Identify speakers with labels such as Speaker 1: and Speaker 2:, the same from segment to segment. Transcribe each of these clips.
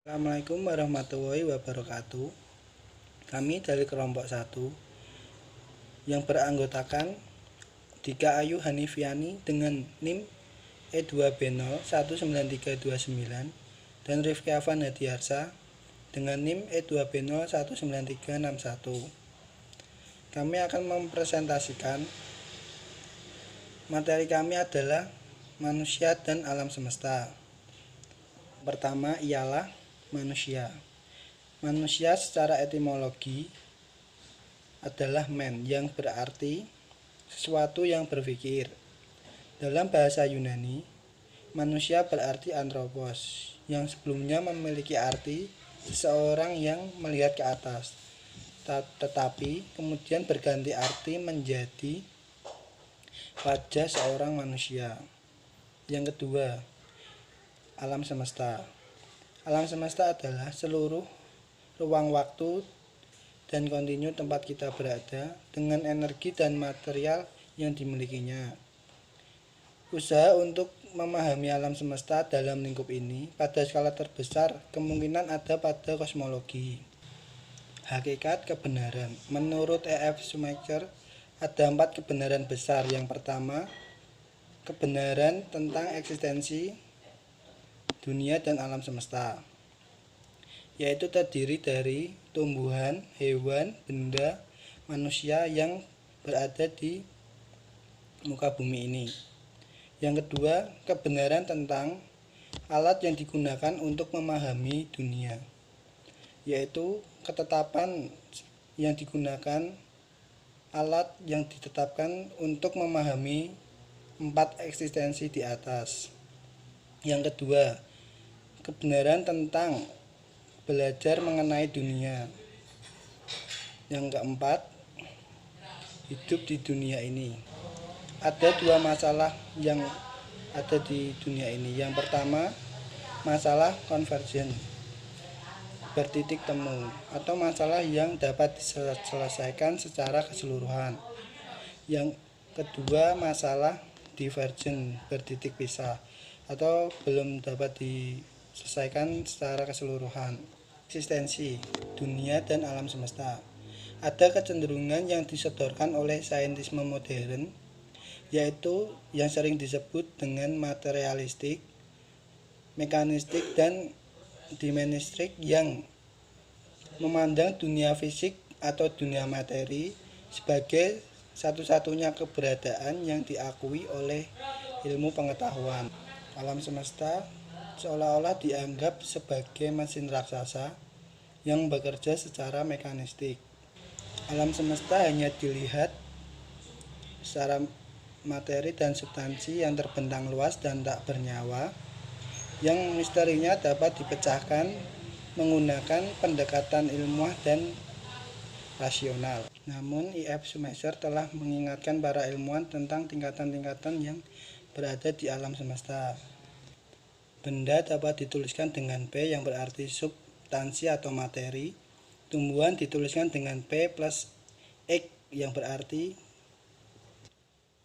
Speaker 1: Assalamualaikum warahmatullahi wabarakatuh. Kami dari kelompok 1 yang beranggotakan Dika Ayu Hanifiani dengan NIM E2B019329 dan Rifki Afan Hadiarsa dengan NIM E2B019361. Kami akan mempresentasikan materi kami adalah manusia dan alam semesta. Pertama ialah manusia. Manusia secara etimologi adalah men yang berarti sesuatu yang berpikir. Dalam bahasa Yunani, manusia berarti anthropos yang sebelumnya memiliki arti seseorang yang melihat ke atas, tetapi kemudian berganti arti menjadi wajah seorang manusia. Yang kedua, alam semesta. Alam semesta adalah seluruh ruang waktu dan kontinu tempat kita berada dengan energi dan material yang dimilikinya. Usaha untuk memahami alam semesta dalam lingkup ini pada skala terbesar kemungkinan ada pada kosmologi. Hakikat kebenaran. Menurut E.F. Schumacher ada 4 kebenaran besar. Yang pertama, kebenaran tentang eksistensi dunia dan alam semesta, yaitu terdiri dari tumbuhan, hewan, benda, manusia yang berada di muka bumi ini. Yang kedua, kebenaran tentang alat yang digunakan untuk memahami dunia, yaitu ketetapan yang digunakan alat yang ditetapkan untuk memahami 4 eksistensi di atas. Yang kedua, kebenaran tentang belajar mengenai dunia. Yang keempat, hidup di dunia ini. Ada 2 masalah yang ada di dunia ini. Yang pertama, masalah konvergen, bertitik temu, atau masalah yang dapat diselesaikan secara keseluruhan. Yang kedua, masalah divergen, bertitik pisah, atau belum dapat diselesaikan secara keseluruhan. Eksistensi dunia dan alam semesta. Ada kecenderungan yang disodorkan oleh saintisme modern, yaitu yang sering disebut dengan materialistik, mekanistik, dan dimenistrik, yang memandang dunia fisik atau dunia materi sebagai satu-satunya keberadaan yang diakui oleh ilmu pengetahuan. Alam semesta seolah-olah dianggap sebagai mesin raksasa yang bekerja secara mekanistik. Alam semesta hanya dilihat secara materi dan substansi yang terbentang luas dan tak bernyawa, yang misterinya dapat dipecahkan menggunakan pendekatan ilmuah dan rasional. Namun E.F. Schumacher telah mengingatkan para ilmuwan tentang tingkatan-tingkatan yang berada di alam semesta. Benda dapat dituliskan dengan P yang berarti substansi atau materi. Tumbuhan dituliskan dengan P plus X yang berarti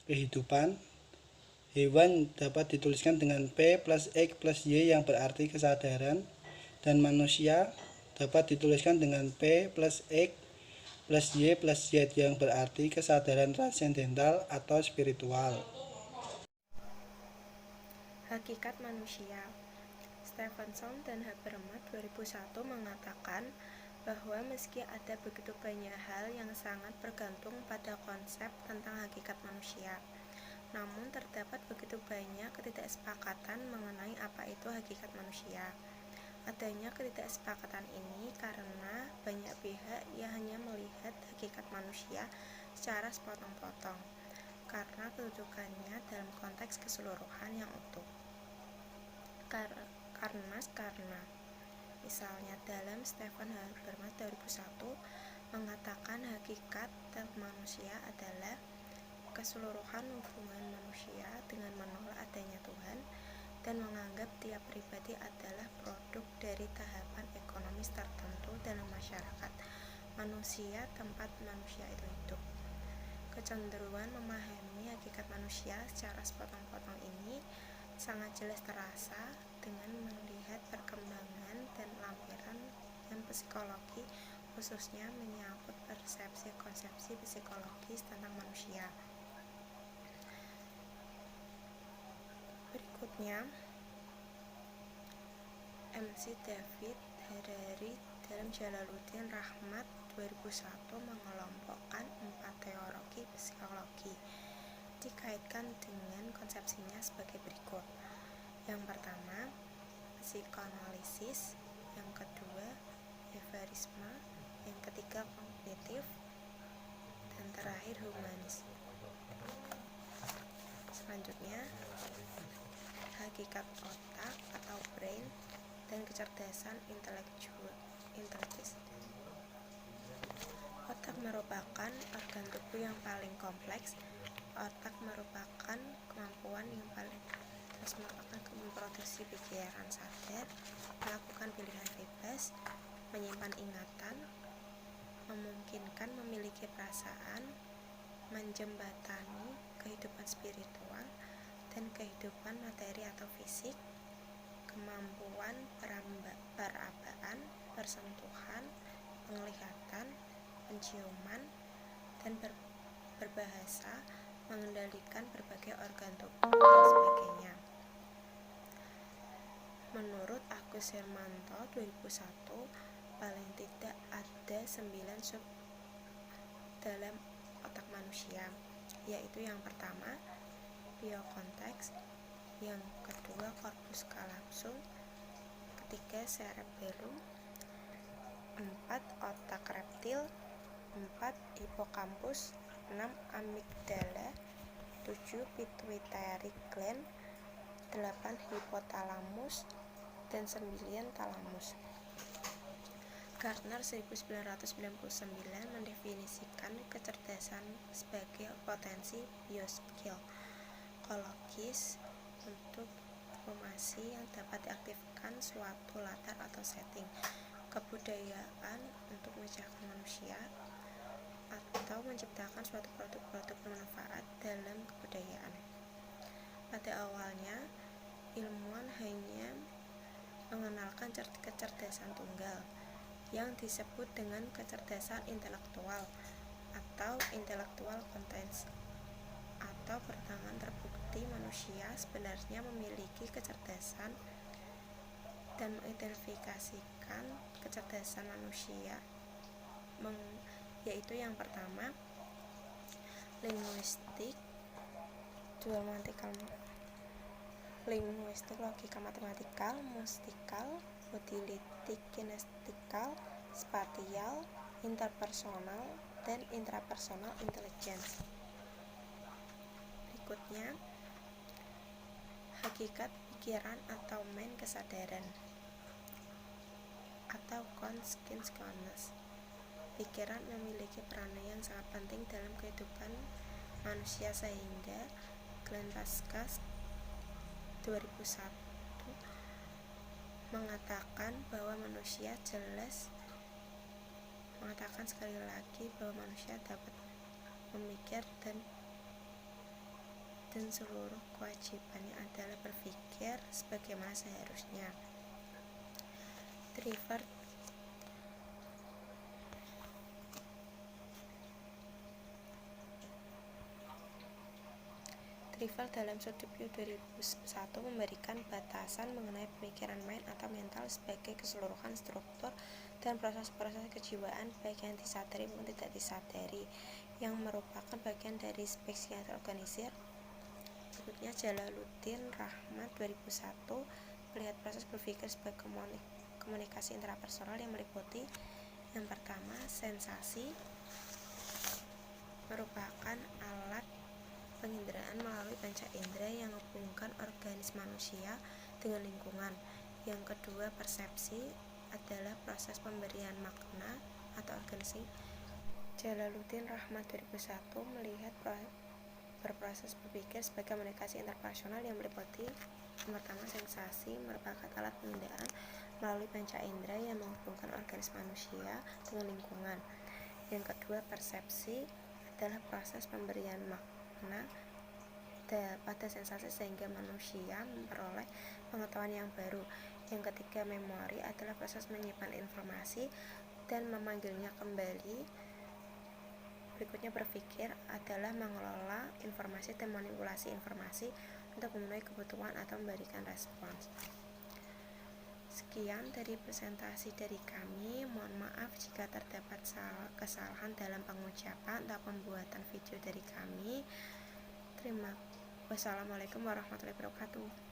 Speaker 1: kehidupan. Hewan dapat dituliskan dengan P plus X plus Y yang berarti kesadaran. Dan manusia dapat dituliskan dengan P plus X plus Y plus Z yang berarti kesadaran transendental atau spiritual.
Speaker 2: Hakikat manusia. Stephenson dan Habermas 2001 mengatakan bahwa meski ada begitu banyak hal yang sangat bergantung pada konsep tentang hakikat manusia, namun terdapat begitu banyak ketidaksepakatan mengenai apa itu hakikat manusia. Adanya ketidaksepakatan ini karena banyak pihak yang hanya melihat hakikat manusia secara sepotong-potong, karena kedudukannya dalam konteks keseluruhan yang utuh. Karena misalnya dalam Stephen Habermas 2001 mengatakan hakikat manusia adalah keseluruhan hubungan manusia dengan menolak adanya Tuhan dan menganggap tiap pribadi adalah produk dari tahapan ekonomis tertentu dalam masyarakat manusia tempat manusia itu hidup. Kecenderungan memahami hakikat manusia secara sepotong-potong ini sangat jelas terasa dengan melihat perkembangan dan psikologi, khususnya menyangkut persepsi konsepsi psikologis tentang manusia. Berikutnya, MC David Harari dalam Jalaluddin Rahmat 2001 mengelompokkan 4 teori psikologi, dikaitkan dengan konsepsinya sebagai berikut. Yang pertama, psikoanalisis, yang kedua, behaviorisme, yang ketiga, kognitif, dan terakhir, humanis. Selanjutnya, hakikat otak atau brain dan kecerdasan intelektis. Otak merupakan organ tubuh yang paling kompleks. Otak merupakan kemampuan yang paling memproduksi pikiran sadar, melakukan pilihan bebas, menyimpan ingatan, memungkinkan memiliki perasaan, menjembatani kehidupan spiritual dan kehidupan materi atau fisik, kemampuan perabaan, persentuhan, penglihatan, penciuman, dan berbahasa, mengendalikan berbagai organ tubuh, dan sebagainya. Menurut Agus Hermanto 2001, paling tidak ada 9 sub dalam otak manusia, yaitu yang pertama, biokonteks, yang kedua, corpus callosum, ketiga, cerebellum, 4, otak reptil, 4, hipokampus, 6, amigdala, 7, pituitary gland, 8, hipotalamus, dan 9, talamus. Gardner 1999 mendefinisikan kecerdasan sebagai potensi psikologis untuk informasi yang dapat diaktifkan suatu latar atau setting, kebudayaan untuk memecahkan manusia, atau menciptakan suatu produk-produk bermanfaat dalam kebudayaan. Pada awalnya, ilmuwan hanya mengenalkan kecerdasan tunggal yang disebut dengan kecerdasan intelektual atau intellectual competence, atau belakangan terbukti manusia sebenarnya memiliki kecerdasan dan mengidentifikasikan kecerdasan manusia, yaitu yang pertama, linguistik, logika matematikal, mustikal, motility kinestikal, spatial, interpersonal, dan intrapersonal intelligence. Berikutnya, hakikat pikiran atau main kesadaran atau consciousness. Pikiran memiliki peranan yang sangat penting dalam kehidupan manusia, sehingga Glenn Pascal 2001 mengatakan sekali lagi bahwa manusia dapat memikir dan seluruh kewajibannya adalah berpikir sebagaimana seharusnya. Trifle dalam Studio 2001 memberikan batasan mengenai pemikiran main atau mental sebagai keseluruhan struktur dan proses-proses kejiwaan baik yang disadari maupun tidak disadari yang merupakan bagian dari spektrum terorganisir. Berikutnya, Jalaluddin Rahmat 2001 melihat proses berpikir sebagai komunikasi intrapersonal yang meliputi yang pertama, sensasi merupakan alat penginderaan melalui panca indera yang menghubungkan organisme manusia dengan lingkungan. Yang kedua, persepsi adalah proses pemberian makna atau organisasi. Jalaluddin Rahmat 2001 melihat berproses berpikir sebagai komunikasi interpersonal yang meliputi yang pertama, sensasi merupakan alat penginderaan melalui panca indera yang menghubungkan organisme manusia dengan lingkungan. Yang kedua, persepsi adalah proses pemberian makna pada sensasi sehingga manusia memperoleh pengetahuan yang baru. Yang ketiga, memori adalah proses menyimpan informasi dan memanggilnya kembali. Berikutnya, berpikir adalah mengelola informasi dan manipulasi informasi untuk memenuhi kebutuhan atau memberikan respons. Sekian dari presentasi dari kami. Mohon maaf jika terdapat kesalahan dalam pengucapan atau pembuatan video dari kami. Wassalamualaikum warahmatullahi wabarakatuh.